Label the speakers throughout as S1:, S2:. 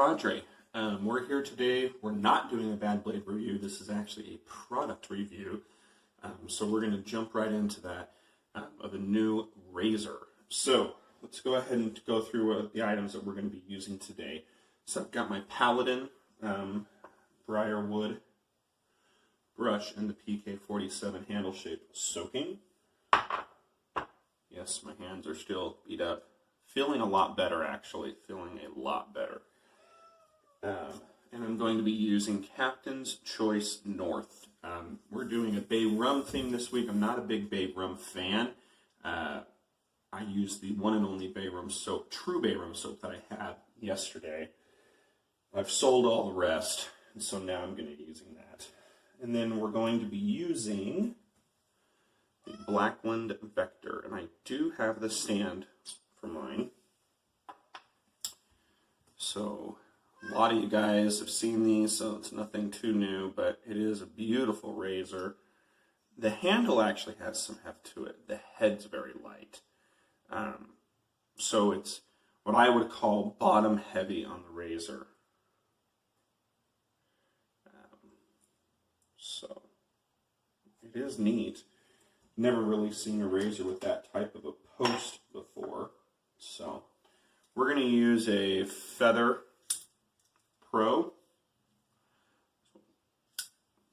S1: Cvargo. We're here today. We're not doing a bad blade review. This is actually a product review. So we're going to jump right into that of a new razor. So let's go ahead and go through the items that we're going to be using today. So I've got my Paladin briarwood brush and the PK47 handle shape soaking. Yes, my hands are still beat up. Feeling a lot better, actually. Feeling a lot better. And I'm going to be using Captain's Choice North. We're doing a bay rum theme this week. I'm not a big bay rum fan. I used the one and only bay rum soap, true bay rum soap that I had yesterday. I've sold all the rest, and so now I'm going to be using that. And then we're going to be using the Blackland Vector, and I do have the stand for mine. So a lot of you guys have seen these, so it's nothing too new, but it is a beautiful razor. The handle actually has some heft to it. The head's very light. So it's what I would call bottom heavy on the razor. So it is neat. Never really seen a razor with that type of a post before. So we're going to use a Feather Pro.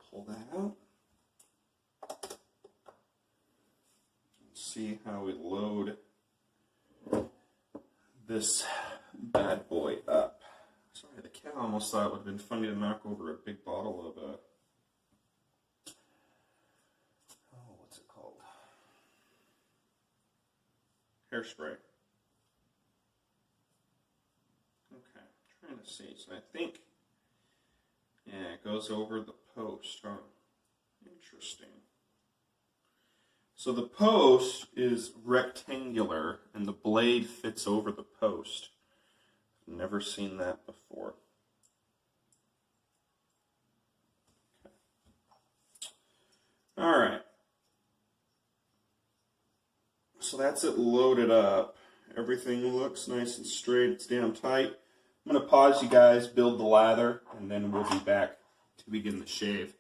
S1: Pull that out. Let's see how we load this bad boy up. Sorry, the cat almost thought it would have been funny to knock over a big bottle of what's it called? Hairspray. Okay, trying to see. So I think, yeah, it goes over the post. Huh? Interesting. So the post is rectangular and the blade fits over the post. I've never seen that before. Okay. All right. So that's it loaded up. Everything looks nice and straight. It's damn tight. I'm going to pause you guys, build the lather, and then we'll be back to begin the shave.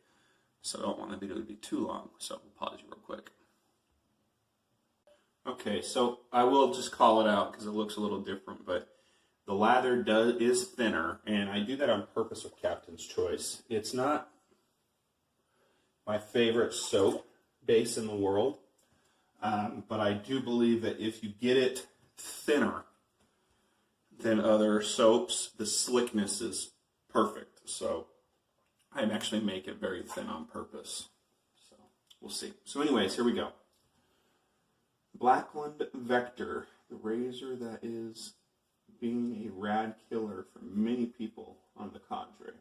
S1: So I don't want the video to be too long, so we'll pause you real quick. Okay, so I will just call it out because it looks a little different, but the lather is thinner, and I do that on purpose with Captain's Choice. It's not my favorite soap base in the world, but I do believe that if you get it thinner than other soaps, the slickness is perfect. So I actually make it very thin on purpose. So we'll see. So anyways, here we go. Blackland Vector, the razor that is being a rad killer for many people on the Cvargo.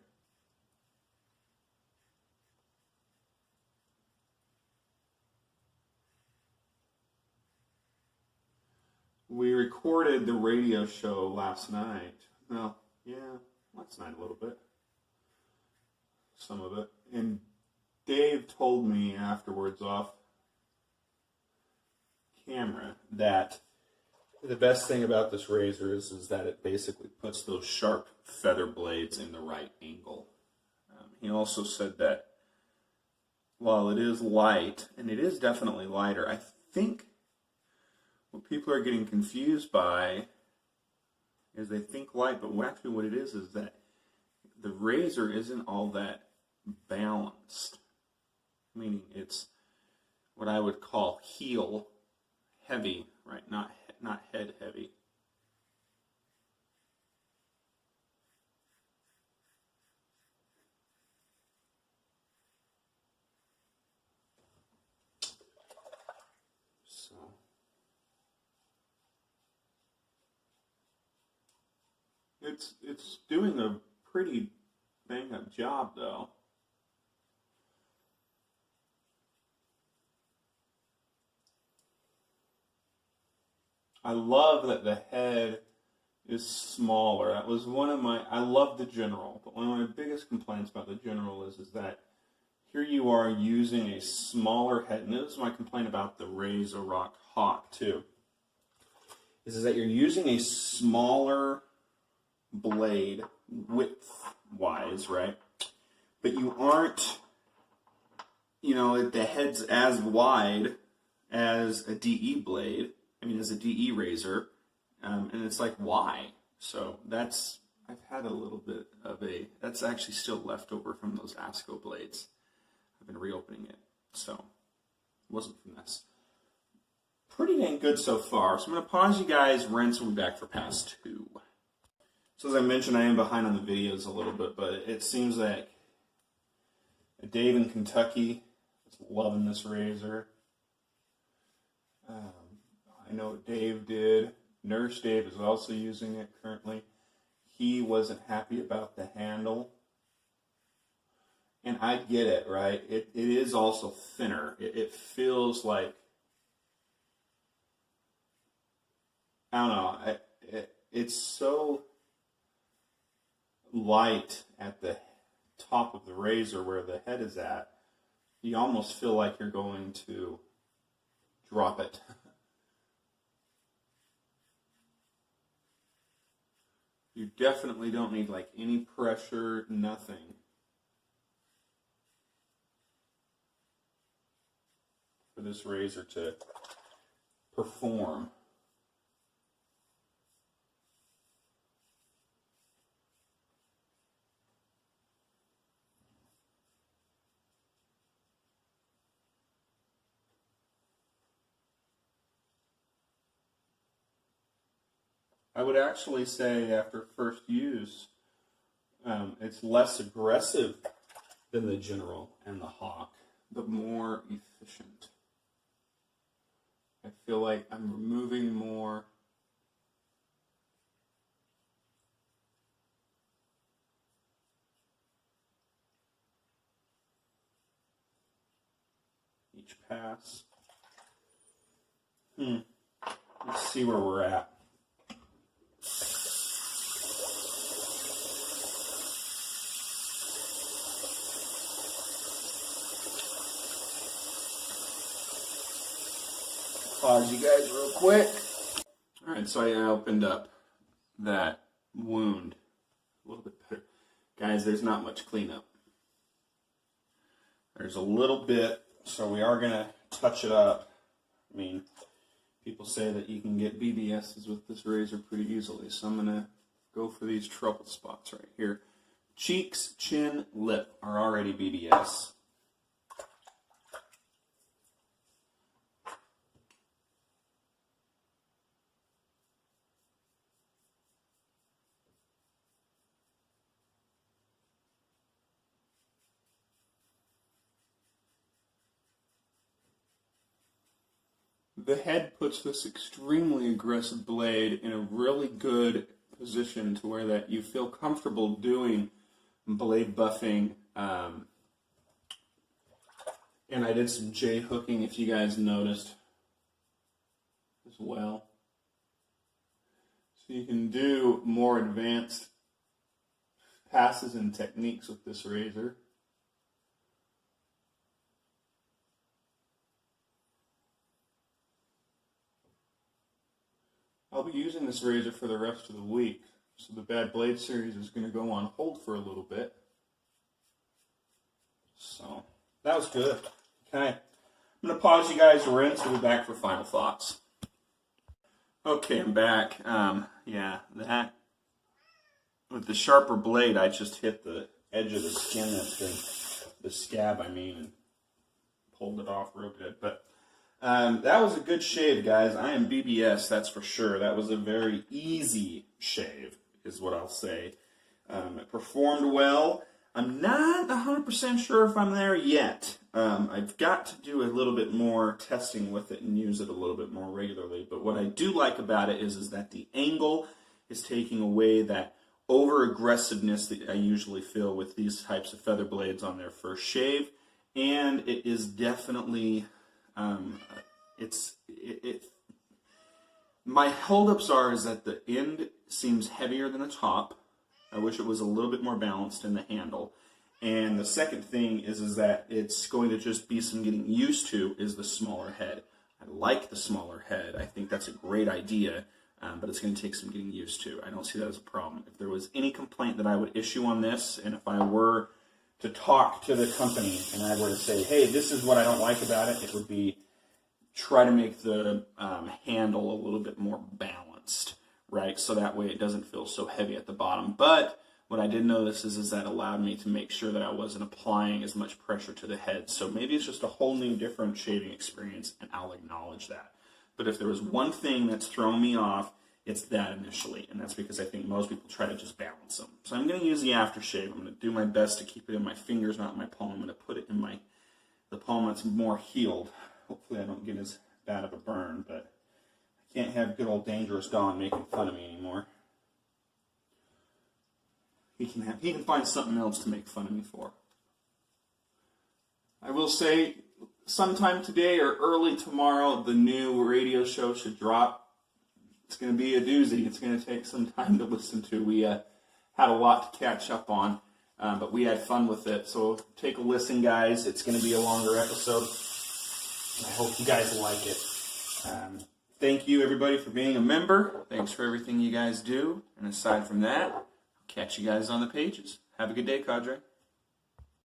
S1: We recorded the radio show last night. Well, yeah, last night a little bit. Some of it. And Dave told me afterwards off camera that the best thing about this razor is that it basically puts those sharp feather blades in the right angle. He also said that while it is light, and it is definitely lighter, I think what people are getting confused by is they think light, but actually what it is that the razor isn't all that balanced. Meaning it's what I would call heel heavy, right? Not head heavy. So it's doing a pretty bang up job though. I love that the head is smaller. That was one of my, I love the General, but one of my biggest complaints about the General is that here you are using a smaller head, and this is my complaint about the Razor Rock Hawk too, is that you're using a smaller blade width-wise, right? But you aren't, the head's as wide as a DE blade, as a DE razor, and it's like, why? So I've had a little bit of that's actually still left over from those ASCO blades. I've been reopening it, so it wasn't from this. Pretty dang good so far. So I'm going to pause you guys, rinse, and we'll be back for pass 2. So as I mentioned, I am behind on the videos a little bit, but it seems like Dave in Kentucky is loving this razor. I know Dave did. Nurse Dave is also using it currently. He wasn't happy about the handle. And I get it, right? It is also thinner. It feels like, I don't know, it's so light at the top of the razor where the head is at, you almost feel like you're going to drop it. You definitely don't need like any pressure, nothing. For this razor to perform. I would actually say after first use, it's less aggressive than the General and the Hawk, but more efficient. I feel like I'm removing more. Each pass. Let's see where we're at. Pause you guys real quick. Alright, so I opened up that wound a little bit better. Guys, there's not much cleanup. There's a little bit, so we are going to touch it up. People say that you can get BBSs with this razor pretty easily, so I'm going to go for these trouble spots right here. Cheeks, chin, lip are already BBS. The head puts this extremely aggressive blade in a really good position to where that you feel comfortable doing blade buffing. And I did some J hooking, if you guys noticed, as well. So you can do more advanced passes and techniques with this razor. I'll be using this razor for the rest of the week, so the Bad Blade series is going to go on hold for a little bit. So, that was good. Okay, I'm going to pause you guys, rinse, we'll be back for final thoughts. Okay, I'm back. Yeah, that, with the sharper blade, I just hit the edge of the skin, the scab, and pulled it off real good, but that was a good shave, guys. I am BBS, that's for sure. That was a very easy shave, is what I'll say. It performed well. I'm not 100% sure if I'm there yet. I've got to do a little bit more testing with it and use it a little bit more regularly. But what I do like about it is that the angle is taking away that over-aggressiveness that I usually feel with these types of feather blades on their first shave. And it is definitely... my holdups is that the end seems heavier than the top. I wish it was a little bit more balanced in the handle. And the second thing is that it's going to just be some getting used to is the smaller head. I like the smaller head. I think that's a great idea. but it's going to take some getting used to. I don't see that as a problem. If there was any complaint that I would issue on this, and if I were to talk to the company and I were to say, hey, this is what I don't like about it, it would be try to make the handle a little bit more balanced, right? So that way it doesn't feel so heavy at the bottom. But what I did notice is that allowed me to make sure that I wasn't applying as much pressure to the head. So maybe it's just a whole new different shaving experience, and I'll acknowledge that. But if there was one thing that's thrown me off, it's that initially, and that's because I think most people try to just balance them. So I'm going to use the aftershave. I'm going to do my best to keep it in my fingers, not in my palm. I'm going to put it in the palm that's more healed. Hopefully I don't get as bad of a burn, but I can't have good old Dangerous Don making fun of me anymore. He can find something else to make fun of me for. I will say, sometime today or early tomorrow, the new radio show should drop. It's going to be a doozy. It's going to take some time to listen to. We had a lot to catch up on, but we had fun with it. So take a listen, guys. It's going to be a longer episode. I hope you guys like it. Thank you, everybody, for being a member. Thanks for everything you guys do. And aside from that, I'll catch you guys on the pages. Have a good day, Cadre.